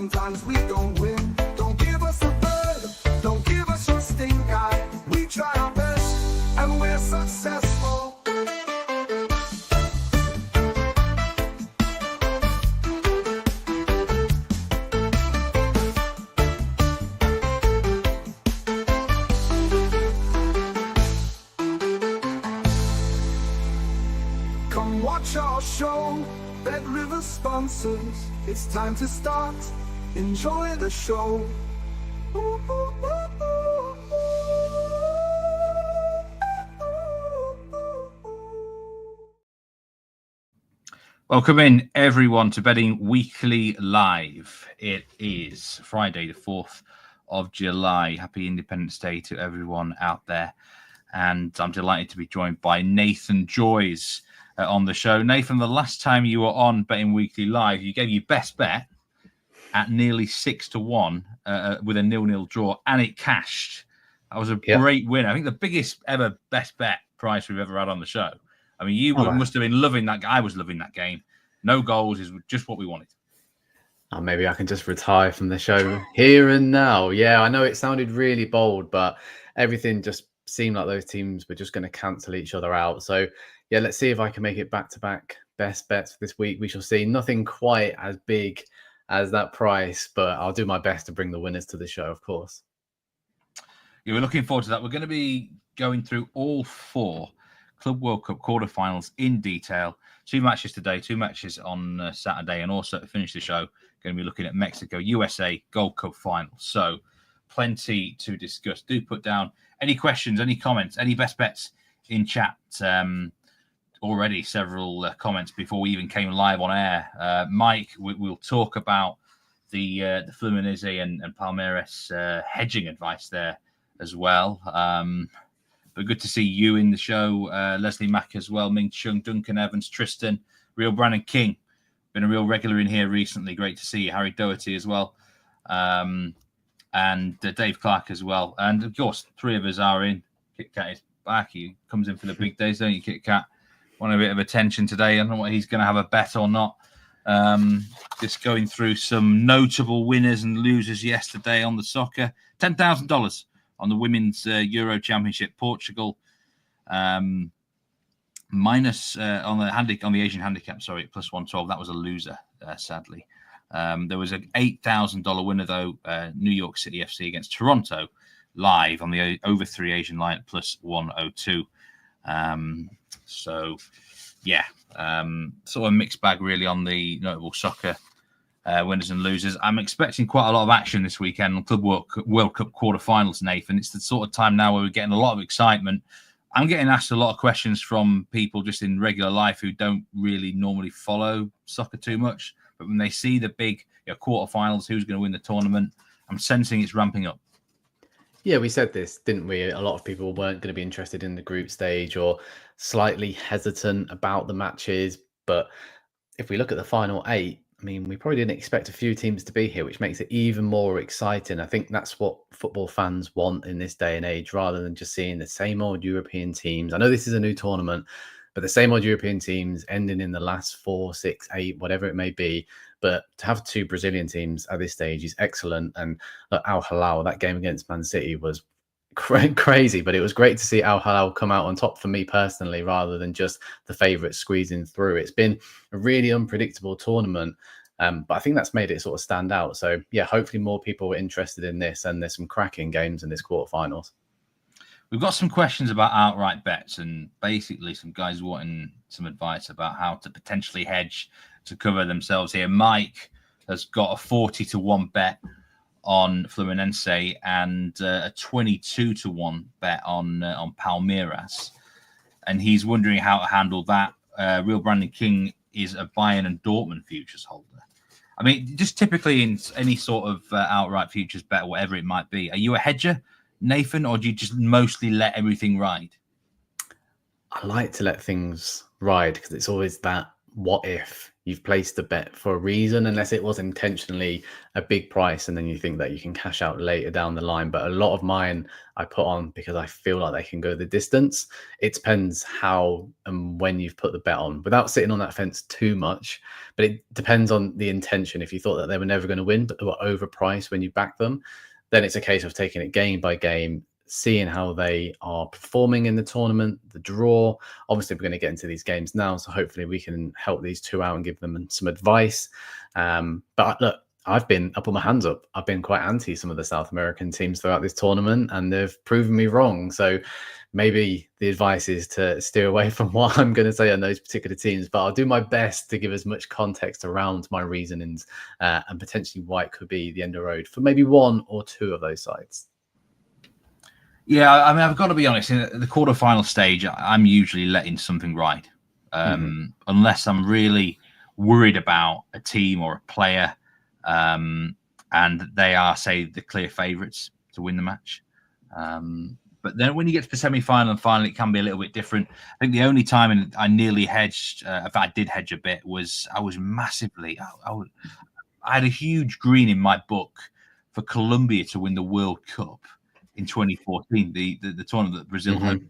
sometimes we don't win. Don't give us a bird, don't give us your stink eye. We try our best and we're successful. Come watch our show, Bed River sponsors. It's time to start, enjoy the show. Welcome in, everyone, to Betting Weekly Live. It is Friday, the 4th of July. Happy Independence Day to everyone out there. And I'm delighted to be joined by Nathan Joyes on the show. Nathan, the last time you were on Betting Weekly Live, you gave your best bet at nearly 6-1 with a 0-0 draw, and it cashed. That was a great win. I think the biggest ever best bet price we've ever had on the show. I mean, you must have been loving that. I was loving that game. No goals is just what we wanted. Oh, maybe I can just retire from the show here and now. Yeah, I know it sounded really bold, but everything just seemed like those teams were just going to cancel each other out. So, yeah, let's see if I can make it back-to-back best bets this week. We shall see. Nothing quite as big as that price, but I'll do my best to bring the winners to the show, of course. Yeah, we're looking forward to that. We're going to be going through all 4 Club World Cup quarterfinals in detail. 2 matches today, 2 matches on Saturday, and also to finish the show, going to be looking at Mexico, USA Gold Cup final. So plenty to discuss. Do put down any questions, any comments, any best bets in chat. Already several comments before we even came live on air. Mike, we'll talk about the Fluminense and Palmeiras hedging advice there as well. But good to see you in the show. Leslie Mack as well, Ming Chung, Duncan Evans, Tristan, Real Brandon King. Been a real regular in here recently. Great to see you. Harry Doherty as well. And Dave Clark as well. And of course, 3 of us are in. Kit Kat is back. He comes in for the big days, don't you, Kit Kat? Want a bit of attention today. I don't know what he's going to have a bet or not. Just going through some notable winners and losers yesterday on the soccer. $10,000 on the Women's Euro Championship. Portugal minus on the Asian handicap, sorry, plus 112. That was a loser, sadly. There was an $8,000 winner, though, New York City FC against Toronto, live on the over 3 Asian line at plus 102. So, yeah, sort of a mixed bag, really, on the notable soccer winners and losers. I'm expecting quite a lot of action this weekend on Club World Cup quarterfinals, Nathan. It's the sort of time now where we're getting a lot of excitement. I'm getting asked a lot of questions from people just in regular life who don't really normally follow soccer too much. But when they see the big quarterfinals, who's going to win the tournament, I'm sensing it's ramping up. Yeah, we said this, didn't we? A lot of people weren't going to be interested in the group stage or slightly hesitant about the matches. But if we look at the final 8, I mean, we probably didn't expect a few teams to be here, which makes it even more exciting. I think that's what football fans want in this day and age, rather than just seeing the same old European teams. I know this is a new tournament, but the same old European teams ending in the last 4, 6, 8, whatever it may be. But to have 2 Brazilian teams at this stage is excellent. And Al Hilal, that game against Man City was crazy, but it was great to see Al Hilal come out on top for me personally, rather than just the favourites squeezing through. It's been a really unpredictable tournament, but I think that's made it sort of stand out. So, yeah, hopefully more people were interested in this, and there's some cracking games in this quarterfinals. We've got some questions about outright bets, and basically some guys wanting some advice about how to potentially hedge to cover themselves here. Mike has got a 40-1 bet on Fluminense and a 22-1 bet on Palmeiras, and he's wondering how to handle that. Real Brandon King is a Bayern and Dortmund futures holder. I mean, just typically in any sort of outright futures bet, whatever it might be, are you a hedger, Nathan, or do you just mostly let everything ride? I like to let things ride because it's always that what if, you've placed the bet for a reason, unless it was intentionally a big price and then you think that you can cash out later down the line. But a lot of mine I put on because I feel like they can go the distance. It depends how and when you've put the bet on, without sitting on that fence too much. But it depends on the intention. If you thought that they were never going to win, but they were overpriced when you back them, then it's a case of taking it game by game, seeing how they are performing in the tournament, the draw. Obviously, we're going to get into these games now, so hopefully we can help these two out and give them some advice. But look, I put my hands up. I've been quite anti some of the South American teams throughout this tournament, and they've proven me wrong. So maybe the advice is to steer away from what I'm going to say on those particular teams, but I'll do my best to give as much context around my reasonings and potentially why it could be the end of the road for maybe one or two of those sides. Yeah, I mean, I've got to be honest. In the quarterfinal stage, I'm usually letting something ride, unless I'm really worried about a team or a player, and they are, say, the clear favourites to win the match. But then when you get to the semi-final and final, it can be a little bit different. I think the only time I nearly hedged, if I did hedge a bit, was I was massively. I had a huge green in my book for Colombia to win the World Cup in 2014, the tournament that Brazil hosted.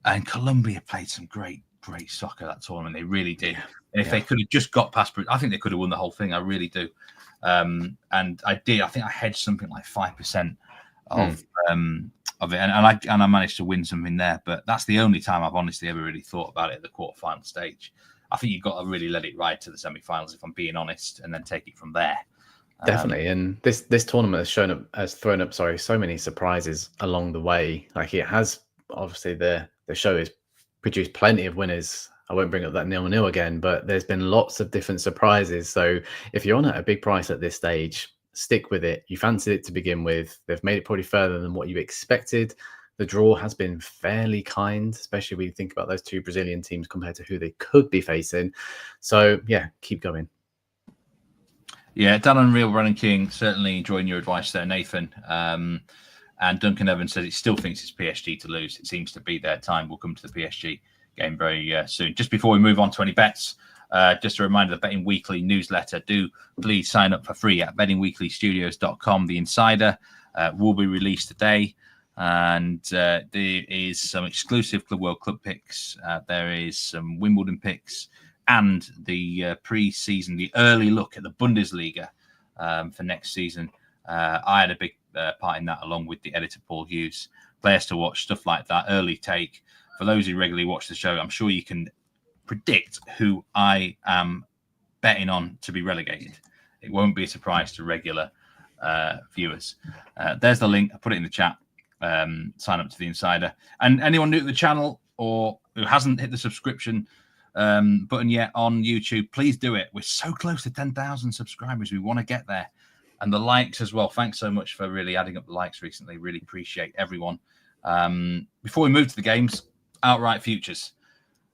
And Colombia played some great soccer that tournament. They really did. And if they could have just got past, I think they could have won the whole thing. I really do. And I did. I think I hedged something like 5% of it, and I managed to win something there. But that's the only time I've honestly ever really thought about it at the quarterfinal stage. I think you've got to really let it ride to the semi-finals, if I'm being honest, and then take it from there. Definitely, and this tournament has thrown up so many surprises along the way. Like it has, obviously the show has produced plenty of winners. I won't bring up that 0-0 again, but there's been lots of different surprises. So if you're on at a big price at this stage, stick with it. You fancied it to begin with. They've made it probably further than what you expected. The draw has been fairly kind, especially when you think about those two Brazilian teams compared to who they could be facing. So yeah, keep going. Yeah, Dan Unreal Running King, certainly enjoying your advice there, Nathan. And Duncan Evans says he still thinks it's PSG to lose. It seems to be their time. We'll come to the PSG game very soon. Just before we move on to any bets, just a reminder, the Betting Weekly newsletter, do please sign up for free at bettingweeklystudios.com. The Insider will be released today. And there is some exclusive Club World Cup picks. There is some Wimbledon picks. And the pre-season, the early look at the Bundesliga for next season. I had a big part in that, along with the editor, Paul Hughes. Players to watch, stuff like that, early take. For those who regularly watch the show, I'm sure you can predict who I am betting on to be relegated. It won't be a surprise to regular viewers. There's the link. I put it in the chat. Sign up to the Insider. And anyone new to the channel or who hasn't hit the subscription button yet on YouTube, please do it. We're so close to 10,000 subscribers. We want to get there. And the likes as well. Thanks so much for really adding up the likes recently. Really appreciate everyone. Before we move to the games, outright futures,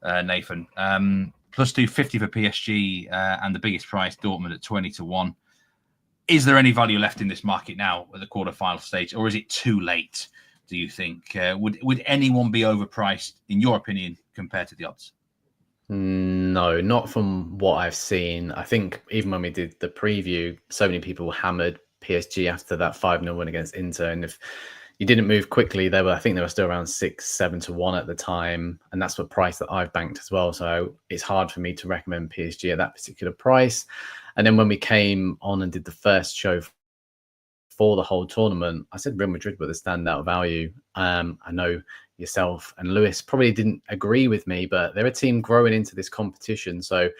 Nathan. Plus 250 for PSG and the biggest price, Dortmund at 20-1. Is there any value left in this market now at the quarterfinal stage, or is it too late, do you think? Would anyone be overpriced, in your opinion, compared to the odds? No, not from what I've seen. I think even when we did the preview, so many people hammered PSG after that 5-0 win against Inter. And if you didn't move quickly, I think they were still around 6-7-1 at the time. And that's what price that I've banked as well. So it's hard for me to recommend PSG at that particular price. And then when we came on and did the first show for the whole tournament, I said Real Madrid were the standout value. I know yourself and Lewis probably didn't agree with me, but they're a team growing into this competition. So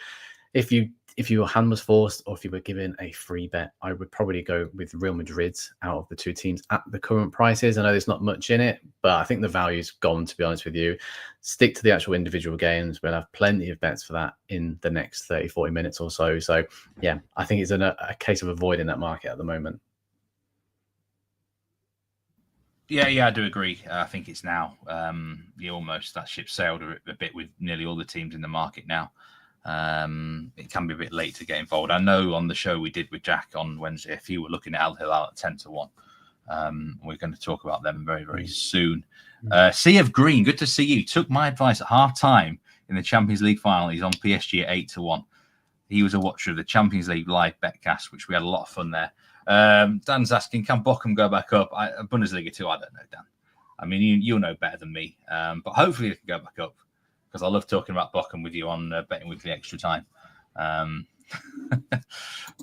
if your hand was forced, or if you were given a free bet, I would probably go with Real Madrid out of the two teams at the current prices. I know there's not much in it, but I think the value's gone, to be honest with you. Stick to the actual individual games. We'll have plenty of bets for that in the next 30-40 minutes or so. So yeah, I think it's a case of avoiding that market at the moment. Yeah, I do agree. I think it's now. Almost that ship sailed a bit with nearly all the teams in the market now. It can be a bit late to get involved. I know on the show we did with Jack on Wednesday, if you were looking at Al Hilal at 10-1, we're going to talk about them very, very soon. Sea of Green, good to see you. Took my advice at half time in the Champions League final. He's on PSG at 8-1. he was a watcher of the Champions League live betcast, which we had a lot of fun there. Dan's asking, can Bochum go back up? Bundesliga 2, I don't know, Dan. I mean, you'll know better than me. But hopefully they can go back up, because I love talking about Bochum with you on Betting Weekly Extra Time. But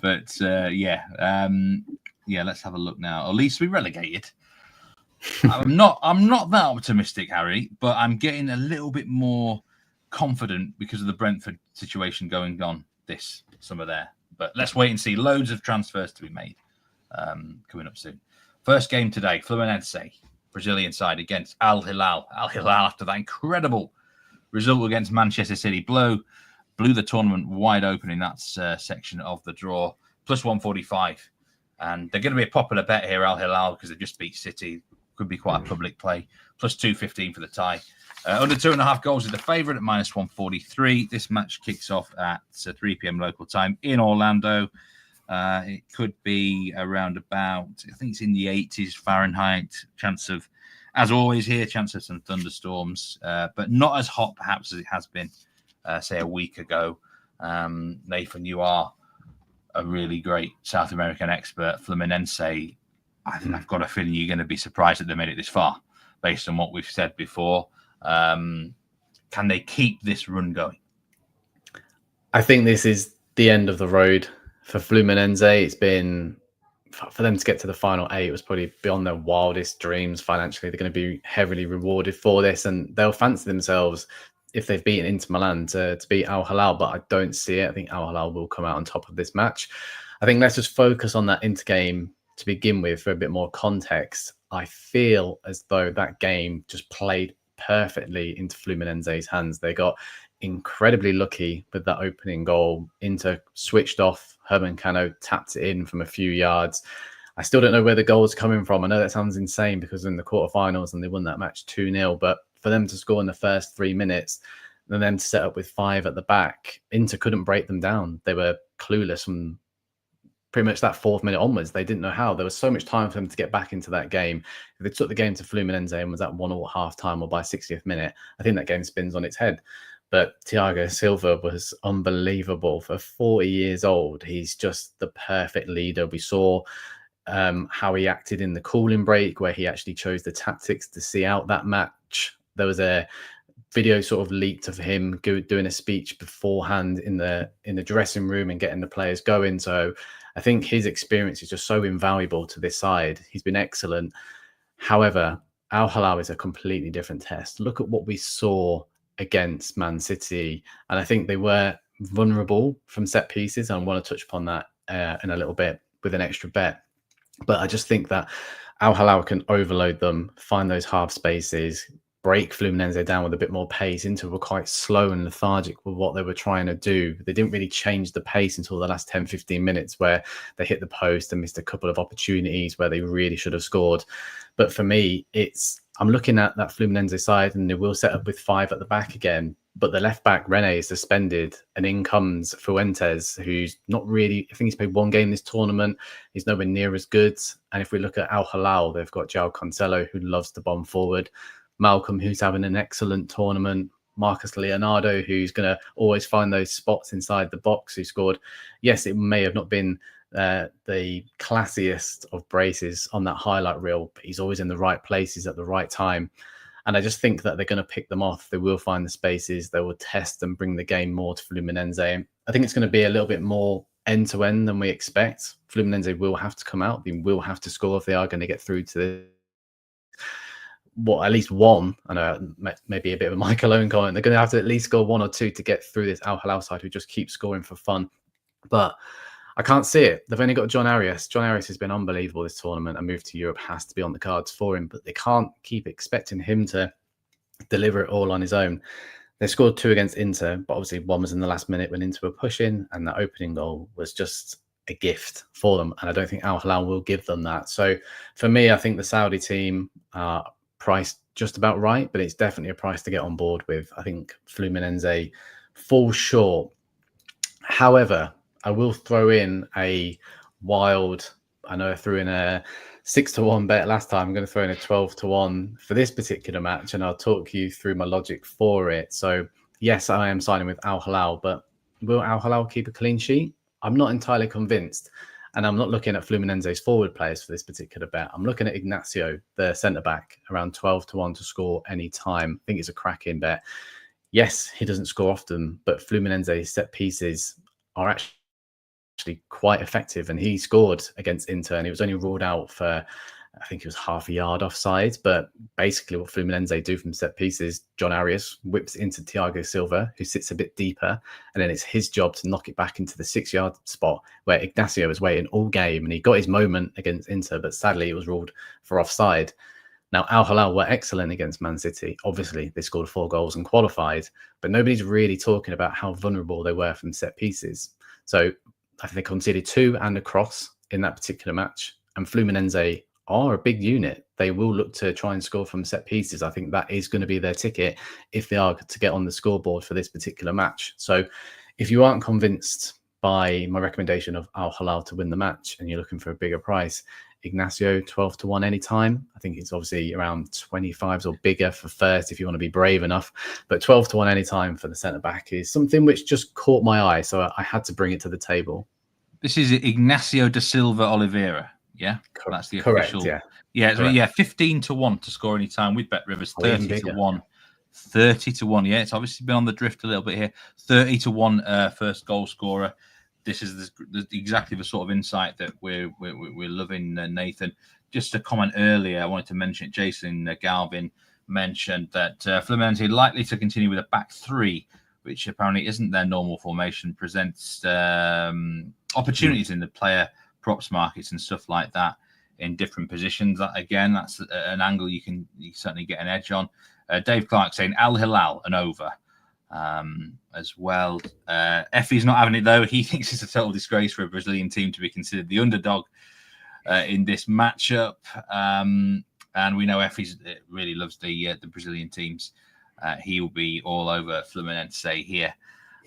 let's have a look now. At least we relegated. I'm not that optimistic, Harry, but I'm getting a little bit more confident because of the Brentford situation going on this summer there. But let's wait and see. Loads of transfers to be made coming up soon. First game today, Fluminense, Brazilian side against Al Hilal. Al Hilal, after that incredible result against Manchester City, blew the tournament wide open in that section of the draw, plus 145. And they're going to be a popular bet here, Al Hilal, because they've just beat City. Could be quite a public play. Plus 215 for the tie. Under 2.5 goals is the favourite at minus 143. This match kicks off at 3 p.m. local time in Orlando. It could be around about, I think it's in the 80s Fahrenheit. Chance of, as always here, chance of some thunderstorms, but not as hot perhaps as it has been, say, a week ago. Nathan, you are a really great South American expert. Fluminense, I've got a feeling you're going to be surprised that they made it this far, based on what we've said before. Can they keep this run going? I think this is the end of the road for Fluminense. It's been, for them to get to the final 8, it was probably beyond their wildest dreams financially. They're going to be heavily rewarded for this, and they'll fancy themselves, if they've beaten Inter Milan, to beat Al Hilal, but I don't see it. I think Al Hilal will come out on top of this match. I think let's just focus on that Inter game to begin with for a bit more context. I feel as though that game just played perfectly into Fluminense's hands. They got incredibly lucky with that opening goal. Inter switched off. Herman Cano tapped it in from a few yards. I still don't know where the goal's coming from. I know that sounds insane because in the quarterfinals and they won that match 2-0, but for them to score in the first 3 minutes and then to set up with 5 at the back, Inter couldn't break them down. They were clueless from pretty much that 4th minute onwards. They didn't know how. There was so much time for them to get back into that game. If they took the game to Fluminense and was at 1-1 half time or by 60th minute, I think that game spins on its head. But Thiago Silva was unbelievable. For 40 years old, he's just the perfect leader. We saw how he acted in the cooling break, where he actually chose the tactics to see out that match. There was a video sort of leaked of him doing a speech beforehand in the dressing room and getting the players going. So I think his experience is just so invaluable to this side. He's been excellent. However, Al Hilal is a completely different test. Look at what we saw against Man City, and I think they were vulnerable from set pieces. I want to touch upon that in a little bit with an extra bet. But I just think that Al Hilal can overload them, find those half spaces, break Fluminense down with a bit more pace. Inter were quite slow and lethargic with what they were trying to do. They didn't really change the pace until the last 10, 15 minutes, where they hit the post and missed a couple of opportunities where they really should have scored. But for me, I'm looking at that Fluminense side, and they will set up with 5 at the back again. But the left back, Rene, is suspended, and in comes Fuentes, who's not really, I think he's played 1 game this tournament. He's nowhere near as good. And if we look at Al Hilal, they've got João Cancelo, who loves to bomb forward. Malcolm, who's having an excellent tournament. Marcus Leonardo, who's going to always find those spots inside the box, who scored. Yes, it may have not been the classiest of braces on that highlight reel, but he's always in the right places at the right time. And I just think that they're going to pick them off. They will find the spaces. They will test and bring the game more to Fluminense. I think it's going to be a little bit more end-to-end than we expect. Fluminense will have to come out. They will have to score if they are going to get through to the at least one. I know maybe a bit of a Michael Owen comment. They're going to have to at least score 1 or 2 to get through this Al Hilal side, who just keep scoring for fun. But I can't see it. They've only got John Arias. John Arias has been unbelievable this tournament. A move to Europe has to be on the cards for him, but they can't keep expecting him to deliver it all on his own. They scored 2 against Inter, but obviously 1 was in the last minute when Inter were pushing, and that opening goal was just a gift for them. And I don't think Al Hilal will give them that. So for me, I think the Saudi team are priced just about right, but it's definitely a price to get on board with. I think Fluminense falls short. However, I will throw in a wild, I know I threw in a 6-1 bet last time. I'm going to throw in a 12-1 for this particular match, and I'll talk you through my logic for it. So yes, I am signing with Al Hilal, but will Al Hilal keep a clean sheet? I'm not entirely convinced. And I'm not looking at Fluminense's forward players for this particular bet. I'm looking at Ignacio, the centre-back, around 12-1 to score any time. I think it's a cracking bet. Yes, he doesn't score often, but Fluminense's set pieces are actually quite effective. And he scored against Inter, and he was only ruled out for, I think it was half a yard offside. But basically what Fluminense do from set pieces, John Arias whips into Thiago Silva, who sits a bit deeper, and then it's his job to knock it back into the 6-yard spot where Ignacio was waiting all game, and he got his moment against Inter, but sadly it was ruled for offside. Now, Al Hilal were excellent against Man City. Obviously, they scored 4 goals and qualified, but nobody's really talking about how vulnerable they were from set pieces. So I think they conceded 2 and a cross in that particular match, and Fluminense are a big unit. They will look to try and score from set pieces. I think that is going to be their ticket if they are to get on the scoreboard for this particular match. So if you aren't convinced by my recommendation of Al Hilal to win the match and you're looking for a bigger price, Ignacio 12-1 anytime. I think it's obviously around 25s or bigger for first if you want to be brave enough. But 12-1 anytime for the centre back is something which just caught my eye. So I had to bring it to the table. This is Ignacio da Silva Oliveira. Yeah, that's the correct, official. Yeah, so 15-1 to score any time with Bet Rivers. 30-1. 30-1. Yeah, it's obviously been on the drift a little bit here. 30-1 first goal scorer. This is exactly the sort of insight that we're loving, Nathan. Just a comment earlier, I wanted to mention it. Jason Galvin mentioned that Fluminense likely to continue with a back 3, which apparently isn't their normal formation, presents opportunities in the player props markets and stuff like that in different positions. Again, that's an angle you certainly get an edge on. Dave Clark saying Al Hilal and over. As well. Effie's not having it though. He thinks it's a total disgrace for a Brazilian team to be considered the underdog in this matchup. And we know Effie really loves the Brazilian teams. He will be all over Fluminense here.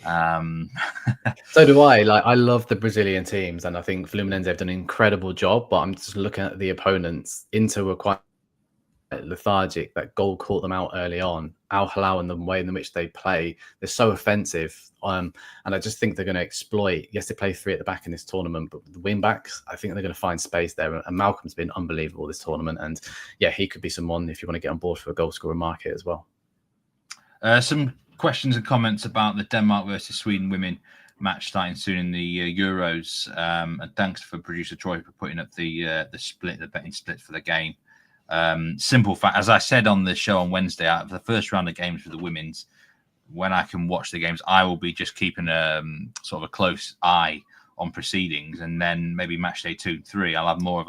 So do I. I love the Brazilian teams, and I think Fluminense have done an incredible job. But I'm just looking at the opponents. Inter were quite lethargic. That goal caught them out early on. Al Hilal and the way in which they play, they're so offensive, and I just think they're going to exploit. Yes, they play 3 at the back in this tournament, but the wing backs, I think they're going to find space there. And Malcolm's been unbelievable this tournament, and yeah, he could be someone if you want to get on board for a goal scorer market as well. Some questions and comments about the Denmark versus Sweden women match starting soon in the Euros, and thanks for producer Troy for putting up the betting split for the game. Simple fact, as I said on the show on Wednesday, out of the first round of games for the women's, when I can watch the games, I will be just keeping sort of a close eye on proceedings, and then maybe match day 2 and 3, I'll have more of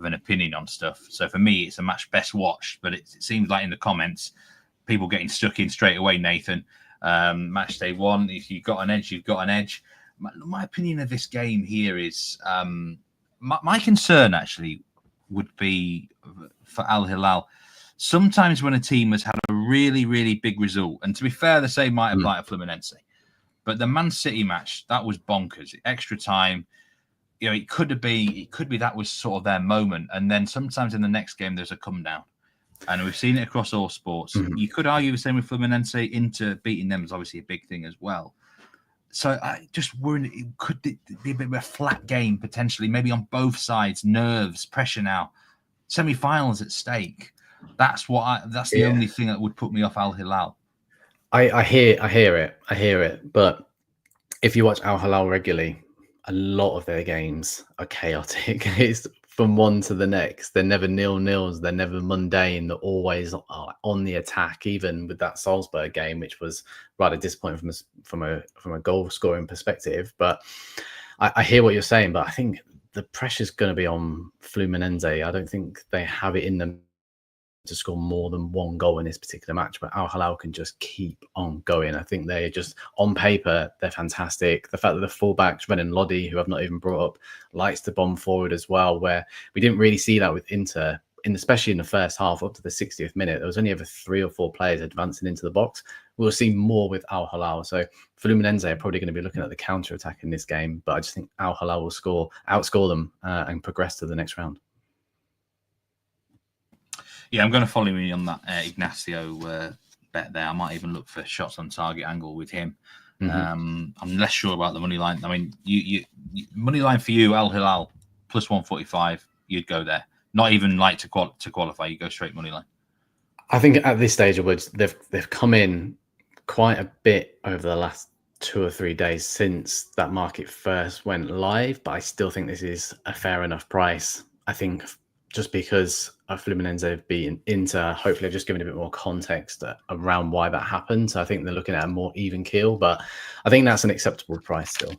an opinion on stuff. So for me, it's a match best watched, but it seems like in the comments, people getting stuck in straight away, Nathan. Match day 1, if you've got an edge, you've got an edge. My opinion of this game here is my concern actually would be for Al Hilal. Sometimes when a team has had a really, really big result, and to be fair, the same might apply to Fluminense, but the Man City match, that was bonkers. Extra time, it could be that was sort of their moment, and then sometimes in the next game there's a come down, and we've seen it across all sports. You could argue the same with Fluminense. Inter beating them is obviously a big thing as well. So I just worry it could be a bit of a flat game potentially, maybe on both sides. Nerves, pressure now, semi-finals at stake. That's the only thing that would put me off Al Hilal. I hear it. But if you watch Al Hilal regularly, a lot of their games are chaotic. It's from one to the next. They're never 0-0s. They're never mundane. They're always on the attack. Even with that Salzburg game, which was rather disappointing from a goal scoring perspective. But I hear what you're saying. But I think the pressure's going to be on Fluminense. I don't think they have it in them to score more than 1 goal in this particular match, but Al Hilal can just keep on going. I think they're just, on paper, they're fantastic. The fact that the fullbacks, Renan Lodi, who I've not even brought up, likes to bomb forward as well, where we didn't really see that with Inter, especially in the first half up to the 60th minute. There was only ever 3 or 4 players advancing into the box. We'll see more with Al Hilal. So Fluminense are probably going to be looking at the counter-attack in this game, but I just think Al Hilal will outscore them and progress to the next round. Yeah, I'm going to follow you on that Ignacio bet there. I might even look for shots on target angle with him. I'm less sure about the money line. I mean, you money line for you, Al Hilal plus 145. You'd go there. Not even like to qualify. You go straight money line. I think at this stage of Woods, they've come in quite a bit over the last 2 or 3 days since that market first went live, but I still think this is a fair enough price. I think just because Fluminense have beaten Inter, hopefully I've just given a bit more context around why that happened. So I think they're looking at a more even keel, but I think that's an acceptable price still.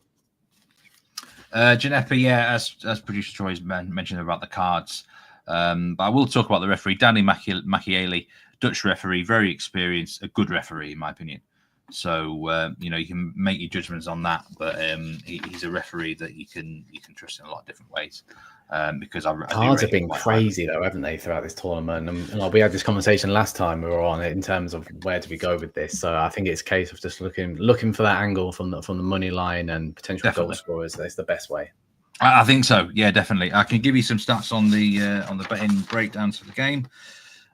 Giuseppe, yeah, as producer Troy's mentioned about the cards, but I will talk about the referee, Danny Macchielli, Dutch referee, very experienced, a good referee in my opinion. So you can make your judgments on that, but he's a referee that you can trust in a lot of different ways. Because cards have been crazy though, haven't they, throughout this tournament? And we had this conversation last time we were on it in terms of where do we go with this. So I think it's a case of just looking for that angle from the money line and potential goal scorers. That's the best way. I think so. Yeah, definitely. I can give you some stats on the betting breakdowns for the game.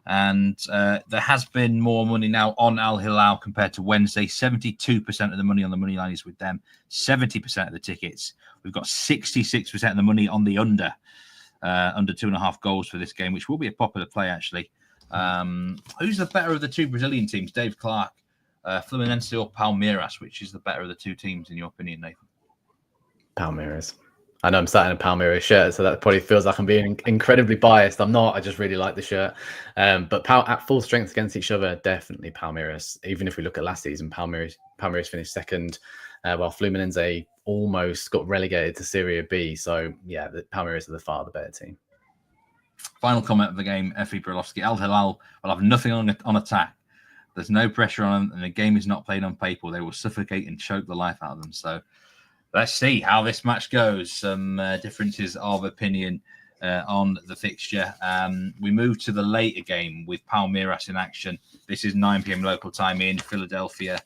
And there has been more money now on Al Hilal compared to Wednesday. 72% of the money on the money line is with them. 70% of the tickets. We've got 66% of the money on the under 2.5 goals for this game, which will be a popular play, actually. Who's the better of the two Brazilian teams? Dave Clark, Fluminense or Palmeiras? Which is the better of the two teams, in your opinion, Nathan? Palmeiras. I know I'm starting a Palmeiras shirt, so that probably feels like I'm being incredibly biased. I'm not. I just really like the shirt. But at full strength against each other, definitely Palmeiras. Even if we look at last season, Palmeiras finished second, while Fluminense almost got relegated to Serie B. So, yeah, the Palmeiras are the far the better team. Final comment of the game, Effie Brolowski. Al Hilal will have nothing on attack. There's no pressure on them, and the game is not played on paper. They will suffocate and choke the life out of them. So, let's see how this match goes. Some differences of opinion on the fixture. We move to the later game with Palmeiras in action. This is 9 p.m. local time in Philadelphia.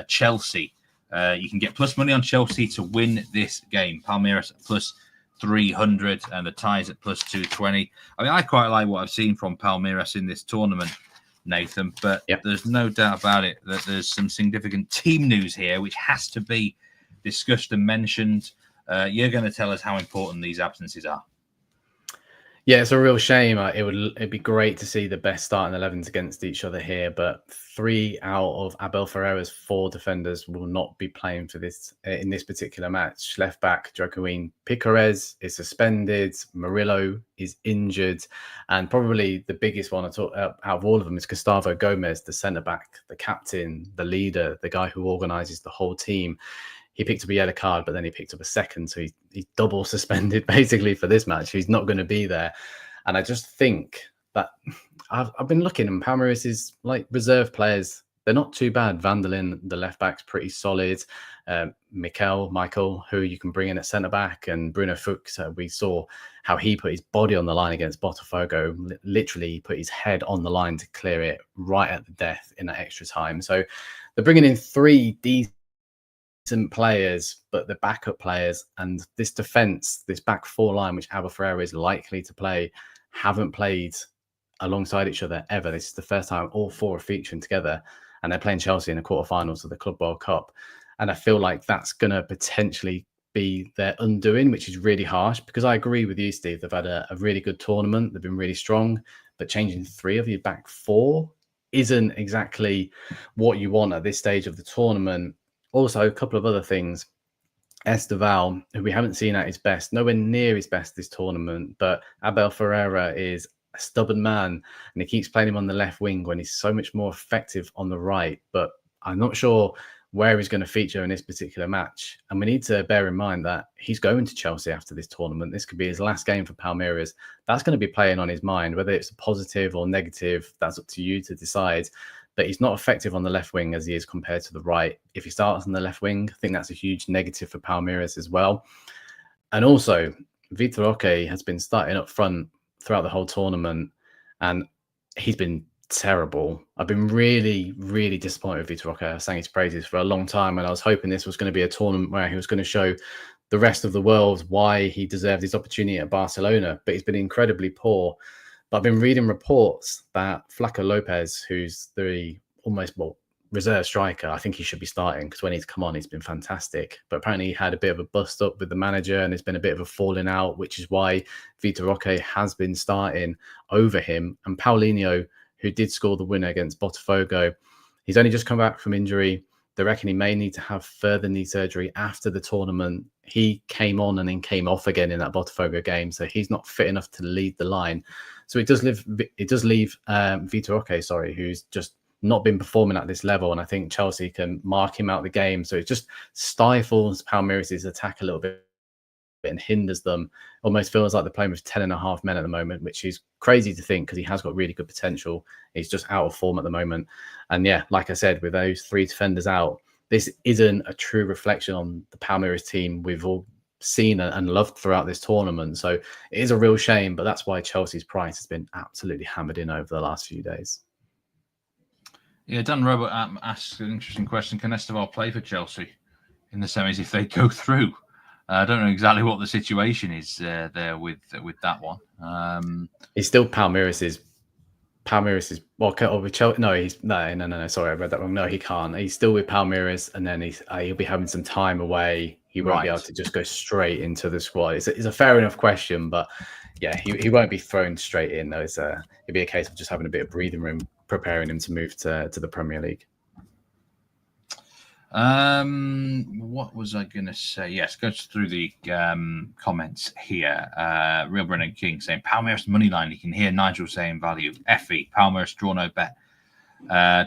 Chelsea. You can get plus money on Chelsea to win this game. Palmeiras at plus 300 and the ties at plus 220. I mean, I quite like what I've seen from Palmeiras in this tournament, Nathan, but There's no doubt about it that there's some significant team news here, which has to be discussed and mentioned. You're going to tell us how important these absences are. Yeah, it's a real shame. It'd be great to see the best starting 11s against each other here, but 3 out of Abel Ferreira's 4 defenders will not be playing for this in this particular match. Left back Joaquin Piquerez is suspended, Murillo is injured, and probably the biggest one out of all of them is Gustavo Gomez, the centre back, the captain, the leader, the guy who organises the whole team. He picked up a yellow card, but then he picked up a second. So he's double suspended basically for this match. He's not going to be there. And I just think that I've been looking, and Palmeiras is like reserve players. They're not too bad. Vanderlyn, the left back's pretty solid. Michael, who you can bring in at centre back, and Bruno Fuchs. We saw how he put his body on the line against Botafogo. Literally put his head on the line to clear it right at the death in that extra time. So they're bringing in 3 decent players, but the backup players and this defense, this back 4 line, which Abel Ferreira is likely to play, haven't played alongside each other ever. This is the first time all 4 are featuring together, and they're playing Chelsea in the quarterfinals of the Club World Cup. And I feel like that's going to potentially be their undoing, which is really harsh, because I agree with you, Steve. They've had a really good tournament. They've been really strong, but changing 3 of your back 4 isn't exactly what you want at this stage of the tournament. Also, a couple of other things. Esteval, who we haven't seen at his best, nowhere near his best this tournament, but Abel Ferreira is a stubborn man, and he keeps playing him on the left wing when he's so much more effective on the right. But I'm not sure where he's going to feature in this particular match. And we need to bear in mind that he's going to Chelsea after this tournament. This could be his last game for Palmeiras. That's going to be playing on his mind. Whether it's a positive or negative, that's up to you to decide. But he's not effective on the left wing as he is compared to the right. If he starts on the left wing, I think that's a huge negative for Palmeiras as well. And also, Vitor Roque has been starting up front throughout the whole tournament, and he's been terrible. I've been really, really disappointed with Vitor Roque. I sang his praises for a long time, and I was hoping this was going to be a tournament where he was going to show the rest of the world why he deserved his opportunity at Barcelona, but he's been incredibly poor. But I've been reading reports that Flaco Lopez, who's the reserve striker. I think he should be starting because when he's come on, he's been fantastic. But apparently he had a bit of a bust up with the manager and there's been a bit of a falling out, which is why Vitor Roque has been starting over him. And Paulinho, who did score the winner against Botafogo, he's only just come back from injury. They reckon he may need to have further knee surgery after the tournament. He came on and then came off again in that Botafogo game, so he's not fit enough to lead the line. So it does leave Vitor Roque, who's just not been performing at this level, and I think Chelsea can mark him out the game. So it just stifles Palmeiras' attack a little bit and hinders them. Almost feels like they're playing with 10.5 men at the moment, which is crazy to think because he has got really good potential. He's just out of form at the moment. And yeah, like I said, with those 3 defenders out, this isn't a true reflection on the Palmeiras team we've all seen and loved throughout this tournament. So it is a real shame, but that's why Chelsea's price has been absolutely hammered in over the last few days. Yeah, Dan Robert asks an interesting question. Can Esteval play for Chelsea in the semis if they go through? I don't know exactly what the situation is there with that one. He's still Palmeiras' well, with Chelsea. No. Sorry, I read that wrong. No, he can't. He's still with Palmeiras, and then he'll be having some time away. He won't be able to just go straight into the squad. It's a fair enough question, but yeah, he won't be thrown straight in. Though it'll be a case of just having a bit of breathing room, preparing him to move to the Premier League. What was I going to say? Yes, go through the comments here. Real Brennan King saying Palmeiras moneyline. You can hear Nigel saying value. Effie, Palmeiras draw no bet.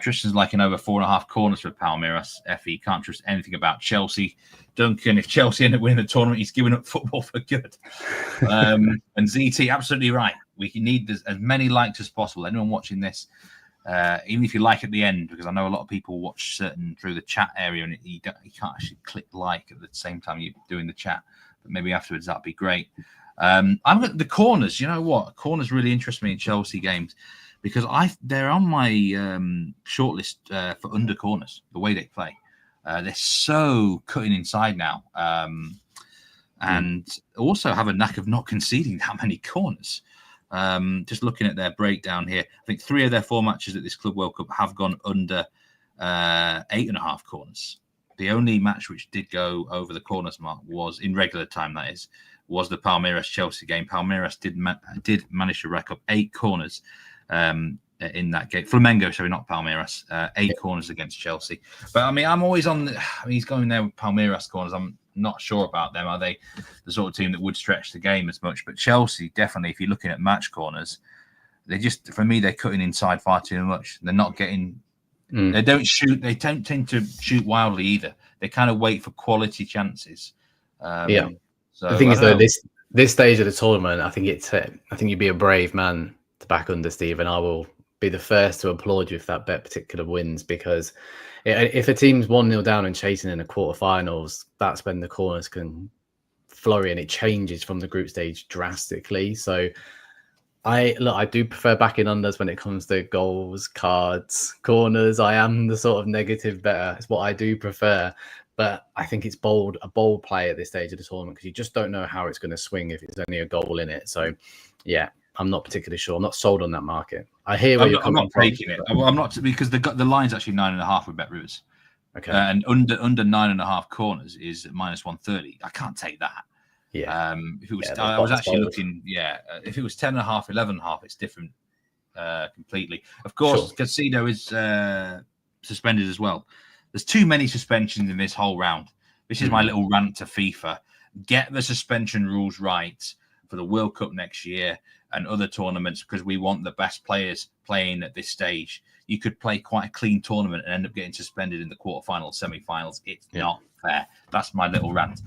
Tristan's liking over 4.5 corners for Palmeiras. Effie can't trust anything about Chelsea. Duncan, if Chelsea end up winning the tournament, he's giving up football for good. And ZT, absolutely right. We need as many likes as possible. Anyone watching this, even if you like at the end, because I know a lot of people watch through the chat area and you can't actually click like at the same time you're doing the chat, but maybe afterwards that'd be great. I'm at the corners. You know what? Corners really interest me in Chelsea games because they're on my shortlist for under corners. The way they play, they're so cutting inside now, and also have a knack of not conceding that many corners. Just looking at their breakdown here, I think 3 of their 4 matches at this Club World Cup have gone under 8.5 corners. The only match which did go over the corners mark was in regular time. That is, was the Palmeiras Chelsea game. Palmeiras did manage to rack up 8 corners in that game. Flamengo, sorry, not Palmeiras. 8 corners against Chelsea. But I mean, I'm always on. He's going there with Palmeiras corners. I'm not sure about them. Are they the sort of team that would stretch the game as much? But Chelsea, definitely, if you're looking at match corners, they just, for me, they're cutting inside far too much. They're not getting, they don't shoot, they don't tend to shoot wildly either. They kind of wait for quality chances. So the thing is, though, this stage of the tournament, I think you'd be a brave man to back under, Steve, and I will be the first to applaud you if that bet particular wins, because if a team's 1-0 down and chasing in the quarterfinals, that's when the corners can flurry and it changes from the group stage drastically. So I do prefer backing unders when it comes to goals, cards, corners. I am the sort of negative better. It's what I do prefer. But I think it's a bold play at this stage of the tournament because you just don't know how it's going to swing if it's only a goal in it. So, yeah, I'm not particularly sure. I'm not sold on that market. I hear where you're coming from. I'm not taking it. I'm not, because the line's actually 9.5 with BetRivers. Okay. And under 9.5 corners is -130. I can't take that. Yeah. If it was, I was actually looking. Yeah. If it was 10.5, 11.5, it's different completely. Of course, Casido is suspended as well. There's too many suspensions in this whole round. This is my little rant to FIFA. Get the suspension rules right for the World Cup next year and other tournaments, because we want the best players playing at this stage. You could play quite a clean tournament and end up getting suspended in the quarterfinals, semi-finals. It's not fair. That's my little rant.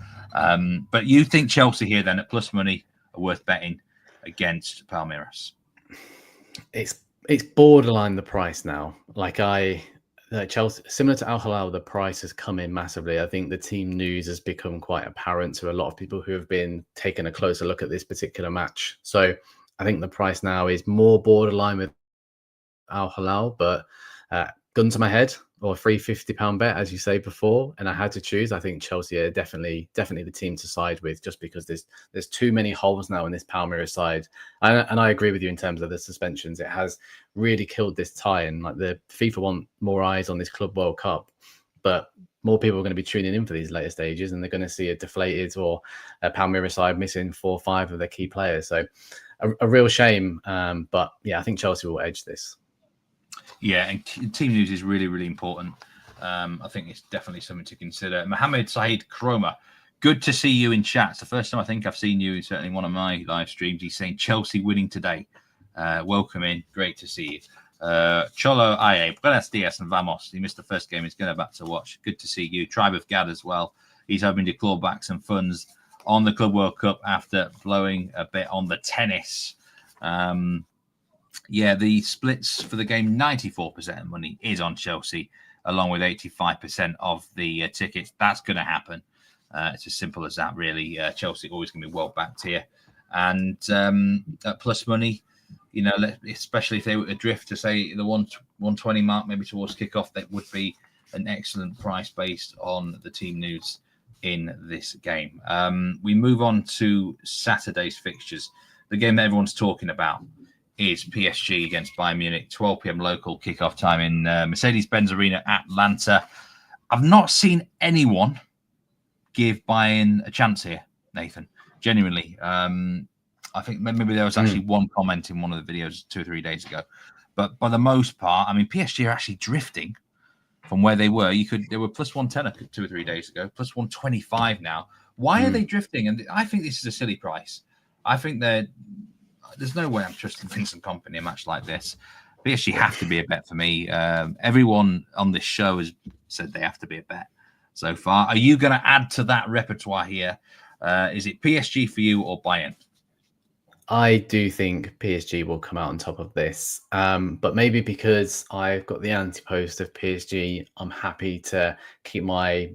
But you think Chelsea here then at plus money are worth betting against Palmeiras? It's borderline the price now. Chelsea, similar to Al Hilal, the price has come in massively. I think the team news has become quite apparent to a lot of people who have been taking a closer look at this particular match. So I think the price now is more borderline with Al Hilal, but gun to my head, or a free £50 bet, as you say before, and I had to choose, I think Chelsea are definitely the team to side with, just because there's too many holes now in this Palmeiras side. And I agree with you in terms of the suspensions. It has really killed this tie, and like the FIFA want more eyes on this Club World Cup, but more people are going to be tuning in for these later stages, and they're going to see a deflated or a Palmeiras side missing 4 or 5 of their key players. So a real shame. But yeah, I think Chelsea will edge this. Yeah, and team news is really, really important. I think it's definitely something to consider. Mohammed Saeed Kroma, good to see you in chat. It's the first time I think I've seen you in certainly one of my live streams. He's saying Chelsea winning today. Welcome in. Great to see you. Cholo Aye, buenos dias and vamos. He missed the first game. He's going back to watch. Good to see you. Tribe of Gad as well. He's hoping to claw back some funds on the Club World Cup after blowing a bit on the tennis. Yeah, the splits for the game, 94% of money is on Chelsea, along with 85% of the tickets. That's going to happen. It's as simple as that, really. Chelsea always going to be well backed here. And at plus money, you know, especially if they were adrift to say the 120 mark, maybe towards kickoff, that would be an excellent price based on the team news in this game. We move on to Saturday's fixtures. The game that everyone's talking about is PSG against Bayern Munich, 12 p.m. local kickoff time in Mercedes-Benz Arena, Atlanta. I've not seen anyone give Bayern a chance here, Nathan. Genuinely. I think maybe there was actually one comment in one of the videos 2 or 3 days ago. But by the most part, I mean, PSG are actually drifting from where they were. They were plus 110 2 or 3 days ago, plus 125 now. Why are they drifting? And I think this is a silly price. I think there's no way I'm trusting Vincent Kompany in a match like this. PSG have to be a bet for me. Everyone on this show has said they have to be a bet so far. Are you going to add to that repertoire here? Is it PSG for you or Bayern? I do think PSG will come out on top of this, but maybe because I've got the anti-post of PSG, I'm happy to keep my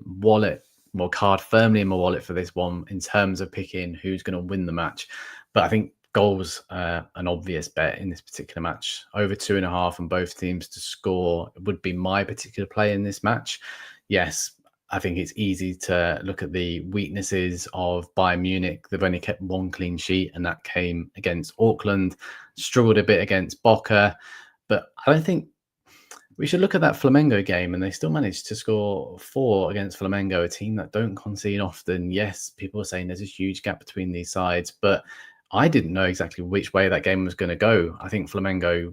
card firmly in my wallet for this one in terms of picking who's going to win the match. But I think goals an obvious bet in this particular match. Over 2.5 and both teams to score would be my particular play in this match. Yes, I think it's easy to look at the weaknesses of Bayern Munich. They've only kept 1 clean sheet, and that came against Auckland. Struggled a bit against Boca. But I don't think we should look at that Flamengo game, and they still managed to score 4 against Flamengo, a team that don't concede often. Yes, people are saying there's a huge gap between these sides, but I didn't know exactly which way that game was going to go. I think Flamengo,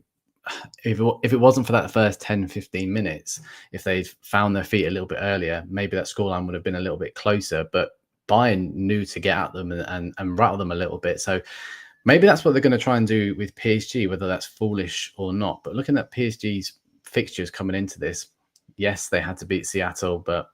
if it wasn't for that first 10, 15 minutes, if they'd found their feet a little bit earlier, maybe that scoreline would have been a little bit closer. But Bayern knew to get at them and rattle them a little bit. So maybe that's what they're going to try and do with PSG, whether that's foolish or not. But looking at PSG's fixtures coming into this, yes, they had to beat Seattle, but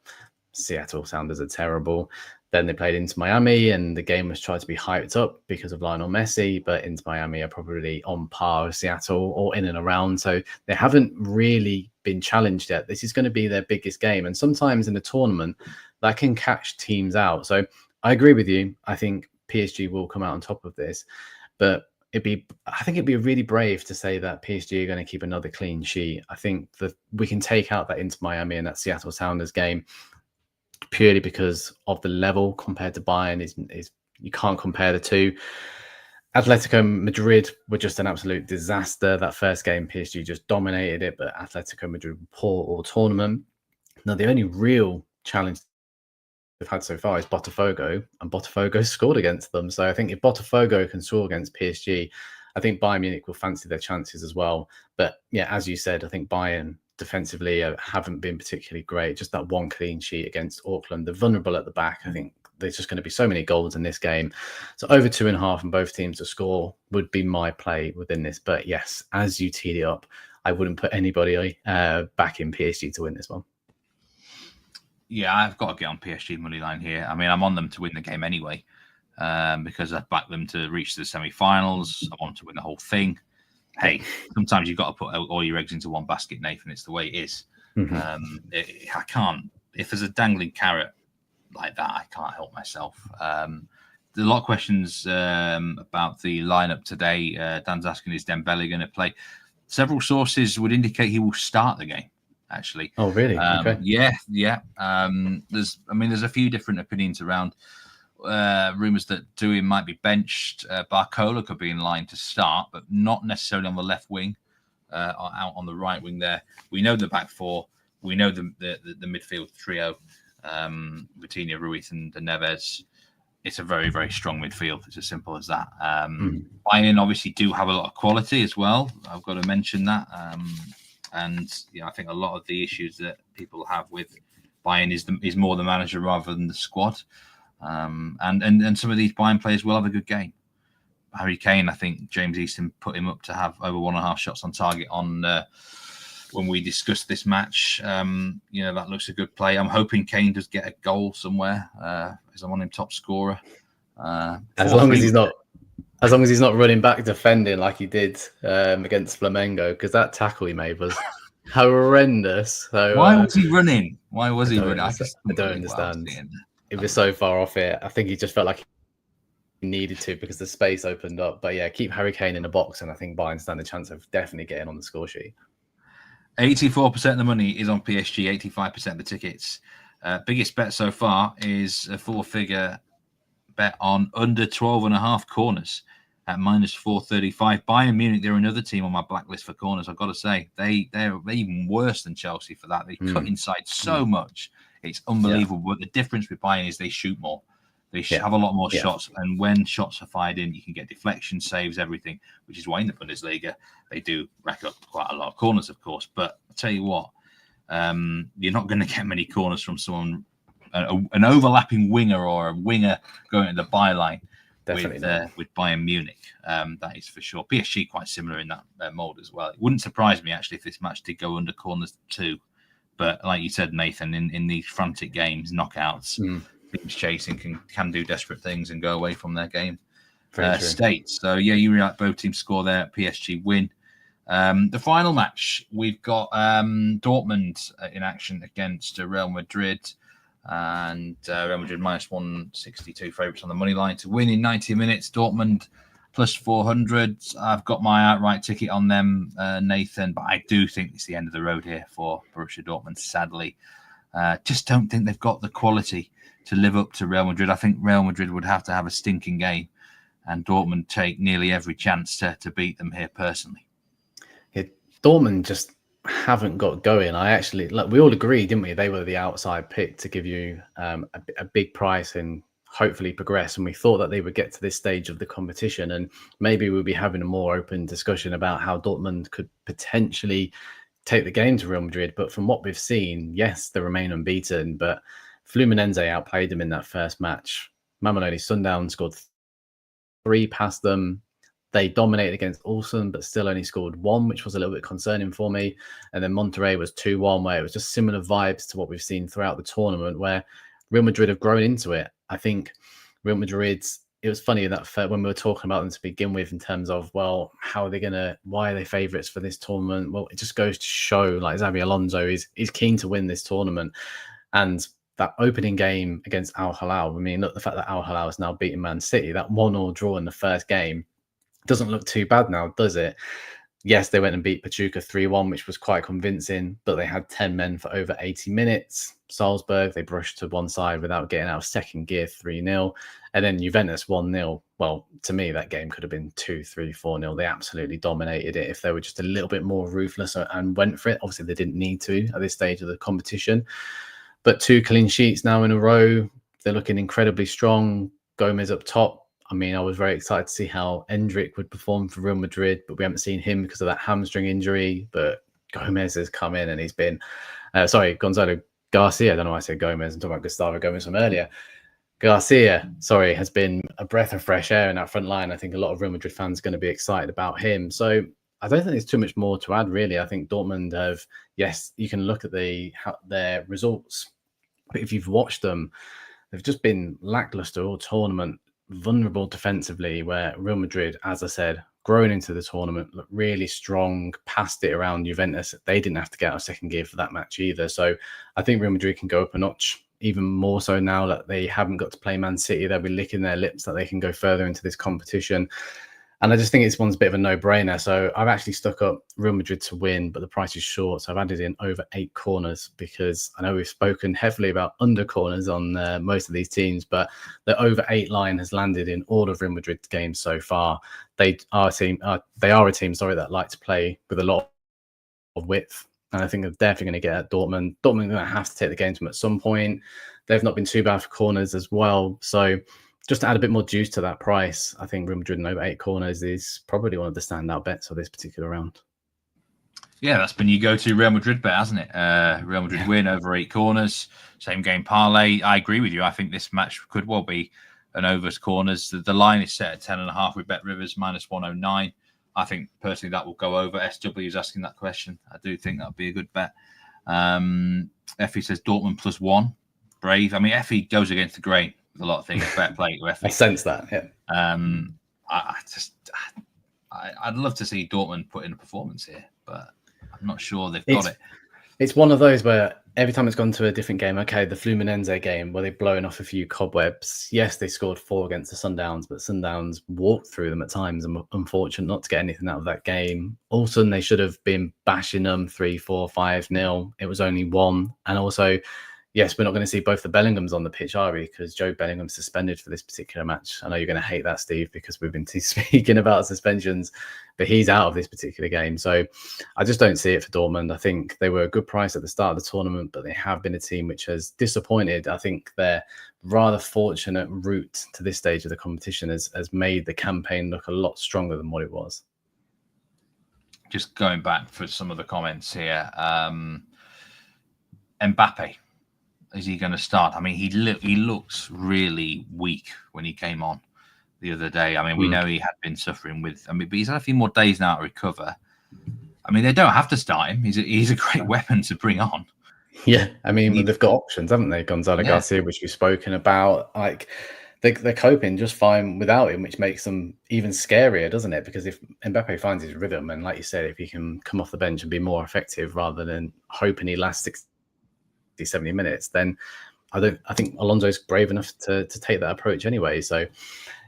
Seattle Sounders are terrible. Then they played Inter Miami, and the game was tried to be hyped up because of Lionel Messi, but Inter Miami are probably on par with Seattle or in and around. So they haven't really been challenged yet. This is going to be their biggest game. And sometimes in a tournament, that can catch teams out. So I agree with you. I think PSG will come out on top of this. But I think it'd be really brave to say that PSG are going to keep another clean sheet. I think that we can take out that Inter Miami and that Seattle Sounders game purely because of the level compared to Bayern. Is you can't compare the two. Atletico Madrid were just an absolute disaster. That first game, PSG just dominated it, but Atletico Madrid were poor all tournament. Now, the only real challenge they've had so far is Botafogo, and Botafogo scored against them. So I think if Botafogo can score against PSG, I think Bayern Munich will fancy their chances as well. But yeah, as you said, I think Bayern defensively haven't been particularly great. Just that 1 clean sheet against Auckland. They're vulnerable at the back. I think there's just going to be so many goals in this game. So over 2.5 and both teams to score would be my play within this. But yes, as you teed it up, I wouldn't put anybody back in PSG to win this one. Yeah, I've got to get on PSG money line here. I mean, I'm on them to win the game anyway, because I've backed them to reach the semi-finals. I want to win the whole thing. Hey, sometimes you've got to put all your eggs into one basket, Nathan. It's the way it is. I can't. If there's a dangling carrot like that, I can't help myself. There's a lot of questions about the lineup today. Dan's asking, is Dembele going to play? Several sources would indicate he will start the game. actually. Oh, really? Okay. Yeah. There's a few different opinions around. Rumours that Dewey might be benched. Barcola could be in line to start, but not necessarily on the left wing. Or out on the right wing there. We know the back four. We know the midfield trio. Vitinha, Ruiz, and Neves. It's a very, very strong midfield. It's as simple as that. Bayern obviously do have a lot of quality as well. I've got to mention that. And I think a lot of the issues that people have with Bayern is more the manager rather than the squad. And some of these Bayern players will have a good game. Harry Kane, I think James Easton put him up to have over 1.5 shots on target on when we discussed this match. That looks a good play. I'm hoping Kane does get a goal somewhere, because I want him top scorer. As long as he's not running back defending like he did against Flamengo, because that tackle he made was horrendous. So why was he running? Why was he running? I don't understand. It was so far off it. I think he just felt like he needed to because the space opened up. But yeah, keep Harry Kane in the box, and I think Bayern stand a chance of definitely getting on the score sheet. 84% of the money is on PSG, 85% of the tickets. Biggest bet so far is a 4-figure bet on under 12.5 corners at minus 435. Bayern Munich, they're another team on my blacklist for corners. I've got to say, they're even worse than Chelsea for that. They cut inside so much. It's unbelievable. But the difference with Bayern is they shoot more. They have a lot more shots. And when shots are fired in, you can get deflection, saves, everything, which is why in the Bundesliga, they do rack up quite a lot of corners, of course. But I'll tell you what, you're not going to get many corners from someone, an overlapping winger or a winger going to the byline with Bayern Munich. That is for sure. PSG quite similar in that mould as well. It wouldn't surprise me, actually, if this match did go under corners too. But like you said, Nathan, in these frantic games, knockouts, teams chasing can do desperate things and go away from their game state. So, you really like both teams score there. PSG win. The final match, we've got Dortmund in action against Real Madrid. And Real Madrid minus 162 favourites on the money line to win in 90 minutes. Dortmund plus 400. I've got my outright ticket on them, Nathan, but I do think it's the end of the road here for Borussia Dortmund, sadly. Just don't think they've got the quality to live up to Real Madrid. I think Real Madrid would have to have a stinking game, and Dortmund take nearly every chance to beat them here personally. Yeah, Dortmund just haven't got going. We all agreed, didn't we? They were the outside pick to give you a big price and hopefully progress. And we thought that they would get to this stage of the competition, and maybe we'll be having a more open discussion about how Dortmund could potentially take the game to Real Madrid. But from what we've seen, yes, they remain unbeaten, but Fluminense outplayed them in that first match. Mamelodi Sundown scored 3 past them. They dominated against Ulsan, but still only scored 1, which was a little bit concerning for me. And then Monterrey was 2-1, where it was just similar vibes to what we've seen throughout the tournament, where Real Madrid have grown into it. I think Real Madrid, it was funny that when we were talking about them to begin with, in terms of, well, why are they favourites for this tournament? Well, it just goes to show, like, Xabi Alonso is keen to win this tournament. And that opening game against Al Hilal, I mean, look, the fact that Al Hilal is now beating Man City, that 1-1 draw in the first game, doesn't look too bad now, does it? Yes, they went and beat Pachuca 3-1, which was quite convincing, but they had 10 men for over 80 minutes. Salzburg, they brushed to one side without getting out of second gear, 3-0. And then Juventus 1-0. Well, to me, that game could have been 2-3, 4-0. They absolutely dominated it if they were just a little bit more ruthless and went for it. Obviously, they didn't need to at this stage of the competition. But 2 clean sheets now in a row. They're looking incredibly strong. Gomez up top. I mean, I was very excited to see how Endrick would perform for Real Madrid, but we haven't seen him because of that hamstring injury. But Gomez has come in and he's been... Gonzalo Garcia. I don't know why I said Gomez. I'm talking about Gustavo Gomez from earlier. Garcia, has been a breath of fresh air in that front line. I think a lot of Real Madrid fans are going to be excited about him. So I don't think there's too much more to add, really. I think Dortmund have... Yes, you can look at their results, but if you've watched them, they've just been lackluster all tournament, vulnerable defensively, where Real Madrid, as I said, grown into the tournament, looked really strong, passed it around Juventus. They didn't have to get out of second gear for that match either. So I think Real Madrid can go up a notch, even more so now that they haven't got to play Man City. They'll be licking their lips that they can go further into this competition. And I just think it's one's a bit of a no-brainer. So I've actually stuck up Real Madrid to win, but the price is short. So I've added in over 8 corners because I know we've spoken heavily about under corners on most of these teams, but the over 8 line has landed in all of Real Madrid's games so far. They are a team, that like to play with a lot of width. And I think they're definitely going to get at Dortmund. Dortmund are going to have to take the game to them at some point. They've not been too bad for corners as well. So just to add a bit more juice to that price, I think Real Madrid and over 8 corners is probably one of the standout bets of this particular round. Yeah, that's been your go-to Real Madrid bet, hasn't it? Real Madrid win over 8 corners, same game parlay. I agree with you. I think this match could well be an overs corners. The line is set at 10.5 with Bet Rivers -109. I think personally that will go over. SW is asking that question. I do think that'd be a good bet. Effie says Dortmund +1. Brave. I mean, Effie goes against the grain with a lot of things. Fair play to Effie. I sense that. Yeah. I'd love to see Dortmund put in a performance here, but I'm not sure they've got it. It's one of those where every time it's gone to a different game, okay, the Fluminense game where they've blown off a few cobwebs. Yes, they scored 4 against the Sundowns, but Sundowns walked through them at times and were unfortunate not to get anything out of that game. All of a sudden, they should have been bashing them 3-4, 5-0. It was only 1. And also, yes, we're not going to see both the Bellinghams on the pitch, are we? Because Joe Bellingham's suspended for this particular match. I know you're going to hate that, Steve, because we've been speaking about suspensions, but he's out of this particular game. So I just don't see it for Dortmund. I think they were a good price at the start of the tournament, but they have been a team which has disappointed. I think their rather fortunate route to this stage of the competition has made the campaign look a lot stronger than what it was. Just going back for some of the comments here. Mbappe. Is he going to start? I mean, he looks really weak when he came on the other day. I mean, we know he had been suffering with. I mean, but he's had a few more days now to recover. I mean, they don't have to start him. He's a great weapon to bring on. Yeah, I mean, they've got options, haven't they? Gonzalo Garcia, which we've spoken about. Like they're coping just fine without him, which makes them even scarier, doesn't it? Because if Mbappe finds his rhythm, and like you said, if he can come off the bench and be more effective rather than hoping he lasts 60-70 minutes, then I think Alonso's brave enough to take that approach anyway. So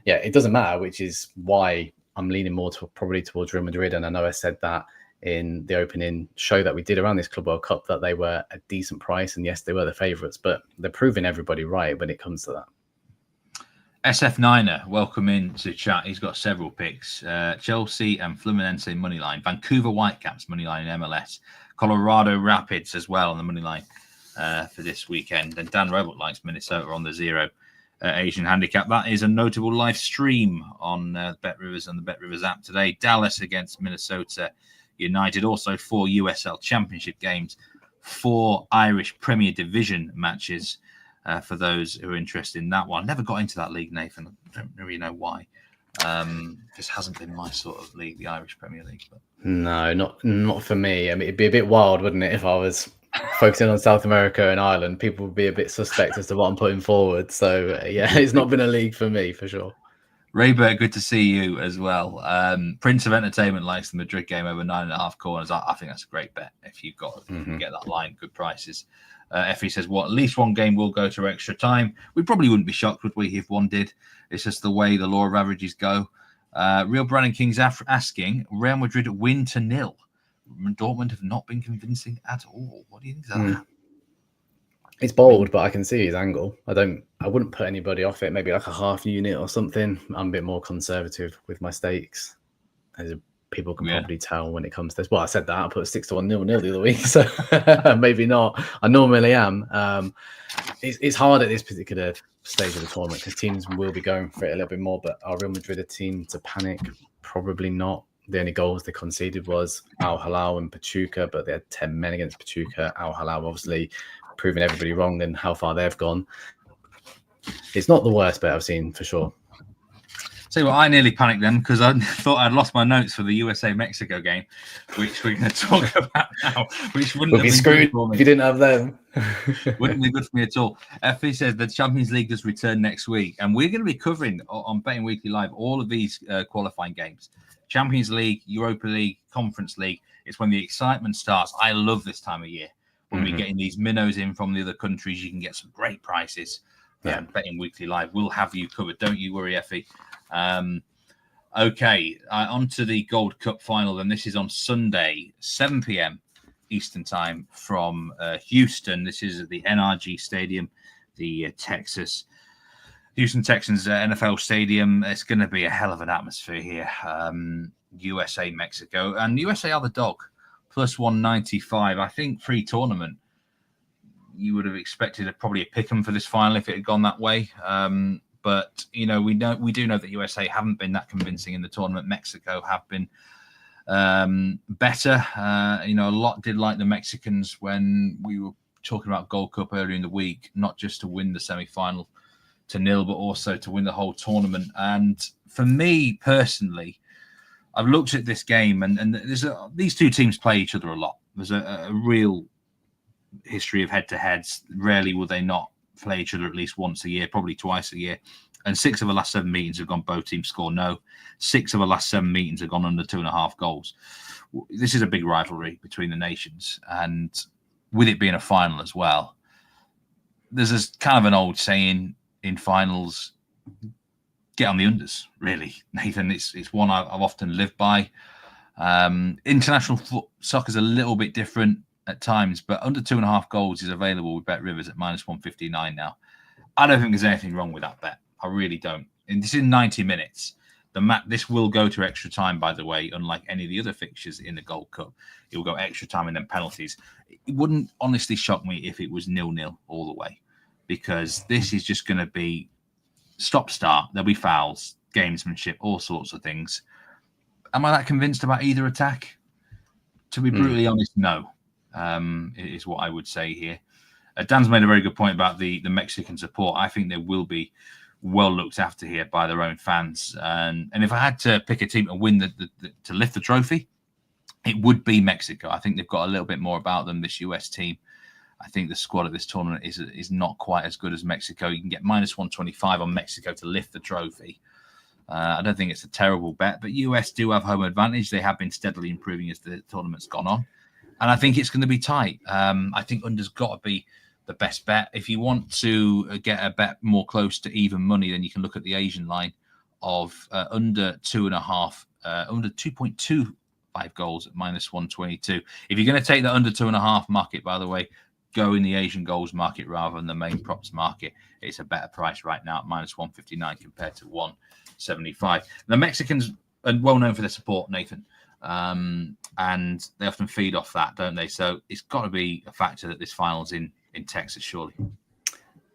yeah, it doesn't matter, which is why I'm leaning more probably towards Real Madrid. And I know I said that in the opening show that we did around this Club World Cup, that they were a decent price, and yes, they were the favourites, but they're proving everybody right when it comes to that. SF9er, welcome in to chat. He's got several picks. Chelsea and Fluminense moneyline, Vancouver Whitecaps moneyline in MLS, Colorado Rapids as well on the moneyline for this weekend. And Dan Robert likes Minnesota on the 0 Asian handicap. That is a notable live stream on Bet Rivers and the Bet Rivers app today. Dallas against Minnesota United. Also 4 USL Championship games, 4 Irish Premier Division matches for those who are interested in that one. Never got into that league, Nathan. I don't really know why. This hasn't been my sort of league, the Irish Premier League. But no, not for me. I mean, it'd be a bit wild, wouldn't it, if I was focusing on South America and Ireland? People would be a bit suspect as to what I'm putting forward. So yeah, it's not been a league for me for sure. Raybert, good to see you as well. Prince of Entertainment likes the Madrid game over 9.5 corners. I think that's a great bet if you've got to get that line, good prices. Effie says, at least one game will go to extra time. We probably wouldn't be shocked, would we, if one did? It's just the way the law of averages go. Real Brandon King's asking, Real Madrid win to 0. Dortmund have not been convincing at all. What do you think of that? It's bold, but I can see his angle. I wouldn't put anybody off it. Maybe like a half unit or something. I'm a bit more conservative with my stakes, as people can probably tell when it comes to this. Well, I said that I put a 6-1 0-0 the other week, so maybe not. I normally am. It's hard at this particular stage of the tournament because teams will be going for it a little bit more. But are Real Madrid a team to panic? Probably not. The only goals they conceded was Al Hilal and Pachuca, but they had 10 men against Pachuca. Al Hilal obviously proving everybody wrong in how far they've gone. It's not the worst bet I've seen for sure. See, well, I nearly panicked then because I thought I'd lost my notes for the USA-Mexico game, which we're going to talk about now, which wouldn't be screwed for me if you didn't have them. Wouldn't be good for me at all. Effie says the Champions League does return next week, and we're going to be covering on Betting Weekly Live all of these qualifying games. Champions League, Europa League, Conference League. It's when the excitement starts. I love this time of year. When we're getting these minnows in from the other countries, you can get some great prices. Betting Weekly Live will have you covered. Don't you worry, Effie. Okay, on to the Gold Cup final. Then this is on Sunday, 7 p.m. Eastern time from Houston. This is at the NRG Stadium, the Houston Texans NFL Stadium. It's going to be a hell of an atmosphere here. USA, Mexico, and USA are the dog, plus 195. I think pre-tournament, you would have expected probably a pick 'em for this final if it had gone that way. But we do know that USA haven't been that convincing in the tournament. Mexico have been better. A lot did like the Mexicans when we were talking about Gold Cup earlier in the week, not just to win the semi-final to 0, but also to win the whole tournament. And for me personally, I've looked at this game, and these two teams play each other a lot. There's a real history of head-to-heads. Rarely will they not play each other at least once a year, probably twice a year. And 6 of the last 7 meetings have gone both teams score no. 6 of the last 7 meetings have gone under 2.5 goals. This is a big rivalry between the nations. And with it being a final as well, there's this kind of an old saying in finals, get on the unders, really, Nathan. It's one I've often lived by. International soccer is a little bit different at times, but under 2.5 goals is available with Bet Rivers at minus 159 now. I don't think there's anything wrong with that bet. I really don't. And this is 90 minutes. This will go to extra time, by the way, unlike any of the other fixtures in the Gold Cup. It will go extra time and then penalties. It wouldn't honestly shock me if it was 0-0 all the way, because this is just going to be stop-start. There'll be fouls, gamesmanship, all sorts of things. Am I that convinced about either attack? To be brutally honest, no. Is what I would say here. Dan's made a very good point about the Mexican support. I think they will be well looked after here by their own fans. And if I had to pick a team to win to lift the trophy, it would be Mexico. I think they've got a little bit more about them, this US team. I think the squad at this tournament is not quite as good as Mexico. You can get minus 125 on Mexico to lift the trophy. I don't think it's a terrible bet, but US do have home advantage. They have been steadily improving as the tournament's gone on. And I think it's going to be tight. I think under's got to be the best bet. If you want to get a bet more close to even money, then you can look at the Asian line of under 2.5, under 2.25 goals at minus 122. If you're going to take the under 2.5 market, by the way, go in the Asian goals market rather than the main props market. It's a better price right now at minus 159 compared to 175. The Mexicans are well known for their support, Nathan. And they often feed off that, don't they? So it's got to be a factor that this final's in Texas, surely.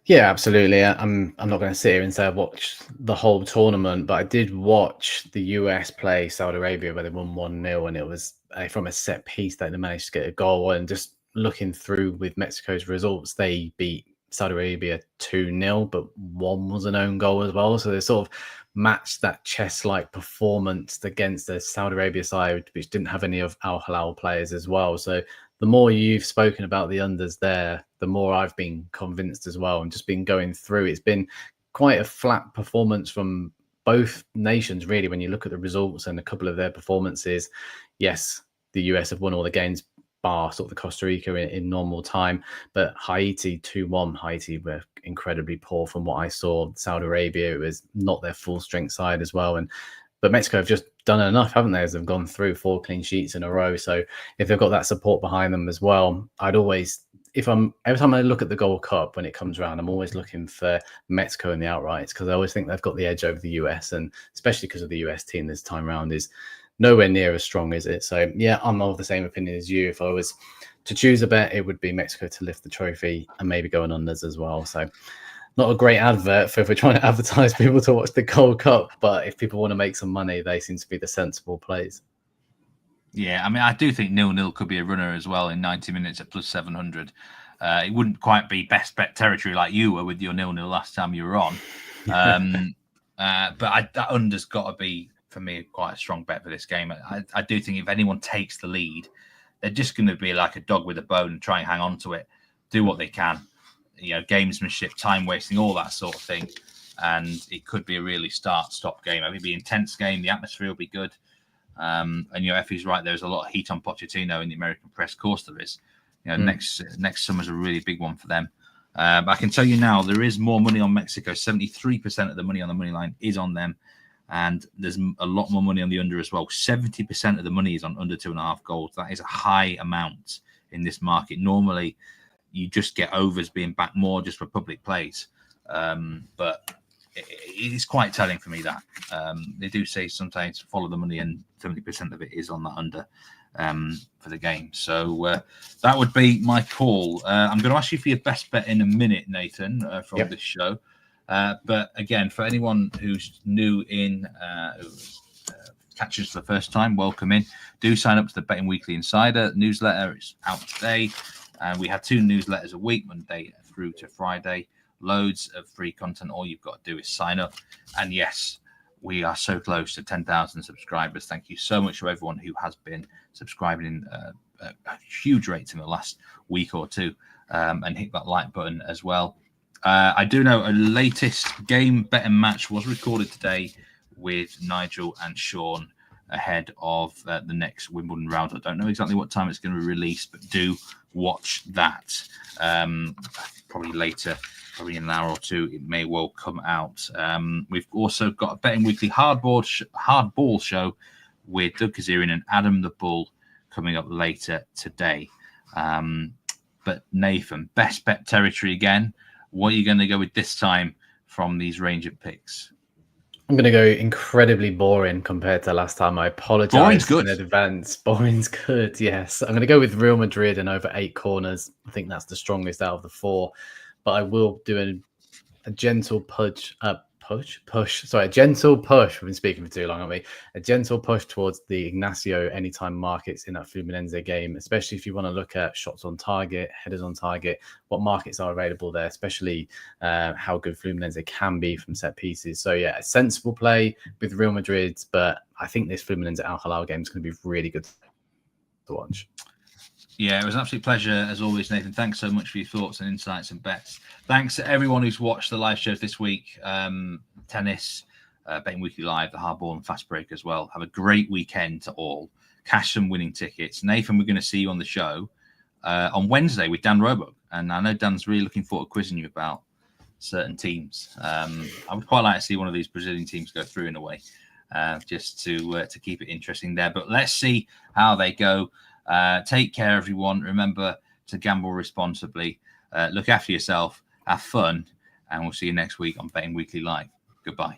Yeah, absolutely. I'm not going to sit here and say I watched the whole tournament, but I did watch the US play Saudi Arabia where they won 1-0, and it was from a set piece that they managed to get a goal. And just looking through with Mexico's results, they beat Saudi Arabia 2-0, but one was an own goal as well. So they sort of matched that chess-like performance against the Saudi Arabia side, which didn't have any of Al Hilal players as well. So the more you've spoken about the unders there, the more I've been convinced as well. And just been going through, it's been quite a flat performance from both nations, really, when you look at the results and a couple of their performances. Yes, the US have won all the games, bar sort of the Costa Rica in normal time, but Haiti 2-1. Haiti were incredibly poor from what I saw. Saudi Arabia, it was not their full strength side as well. But Mexico have just done enough, haven't they, as they've gone through 4 clean sheets in a row. So if they've got that support behind them as well, every time I look at the Gold Cup when it comes around, I'm always looking for Mexico in the outrights, because I always think they've got the edge over the US, and especially because of the US team this time around is nowhere near as strong, is it? So yeah, I'm of the same opinion as you. If I was to choose a bet, it would be Mexico to lift the trophy and maybe go on unders as well. So not a great advert for if we're trying to advertise people to watch the Gold Cup, but if people want to make some money, they seem to be the sensible plays. Yeah, I mean, I do think 0-0 could be a runner as well in 90 minutes at plus 700. It wouldn't quite be best bet territory like you were with your 0-0 last time you were on. But that under's got to be, for me, quite a strong bet for this game. I do think if anyone takes the lead, they're just going to be like a dog with a bone and try and hang on to it, do what they can. Gamesmanship, time wasting, all that sort of thing. And it could be a really start-stop game. I mean, it'll be an intense game. The atmosphere will be good. And Effie's right. There's a lot of heat on Pochettino in the American press. Of course there is. Next summer's a really big one for them. But I can tell you now, there is more money on Mexico. 73% of the money on the money line is on them. And there's a lot more money on the under as well. 70% of the money is on under 2.5 goals. That is a high amount in this market. Normally, you just get overs being back more just for public plays. But it is quite telling for me that they do say sometimes follow the money, and 70% of it is on that under for the game. So that would be my call. I'm going to ask you for your best bet in a minute, Nathan, from this show. But again, for anyone who's new in, catches for the first time, welcome in. Do sign up to the Betting Weekly Insider newsletter. It's out today. We have 2 newsletters a week, Monday through to Friday. Loads of free content. All you've got to do is sign up. And yes, we are so close to 10,000 subscribers. Thank you so much to everyone who has been subscribing at huge rates in the last week or two, and hit that like button as well. I do know a latest game betting match was recorded today with Nigel and Sean ahead of the next Wimbledon round. I don't know exactly what time it's going to be released, but do watch that. Probably later, probably in an hour or two, it may well come out. We've also got a Betting Weekly hardball show with Doug Kazarian and Adam the Bull coming up later today. But Nathan, best bet territory again. What are you going to go with this time from these range of picks? I'm going to go incredibly boring compared to last time. I apologize Boring's good. in advance. Boring's good, yes. I'm going to go with Real Madrid and over 8 corners. I think that's the strongest out of the 4. But I will do a gentle push. A gentle push. We've been speaking for too long, haven't we? A gentle push towards the Ignacio anytime markets in that Fluminense game, especially if you want to look at shots on target, headers on target, what markets are available there, especially how good Fluminense can be from set pieces. So yeah, a sensible play with Real Madrid, but I think this Fluminense Al Hilal game is going to be really good to watch. Yeah, it was an absolute pleasure as always, Nathan. Thanks so much for your thoughts and insights and bets. Thanks to everyone who's watched the live shows this week. Tennis, Betting Weekly Live, the Hardball and Fast Break as well. Have a great weekend to all. Cash some winning tickets. Nathan, we're going to see you on the show on Wednesday with Dan Roebuck. And I know Dan's really looking forward to quizzing you about certain teams. I would quite like to see one of these Brazilian teams go through in a way, just to keep it interesting there. But let's see how they go. Take care, everyone. Remember to gamble responsibly. Look after yourself. Have fun. And we'll see you next week on Betting Weekly Live. Goodbye.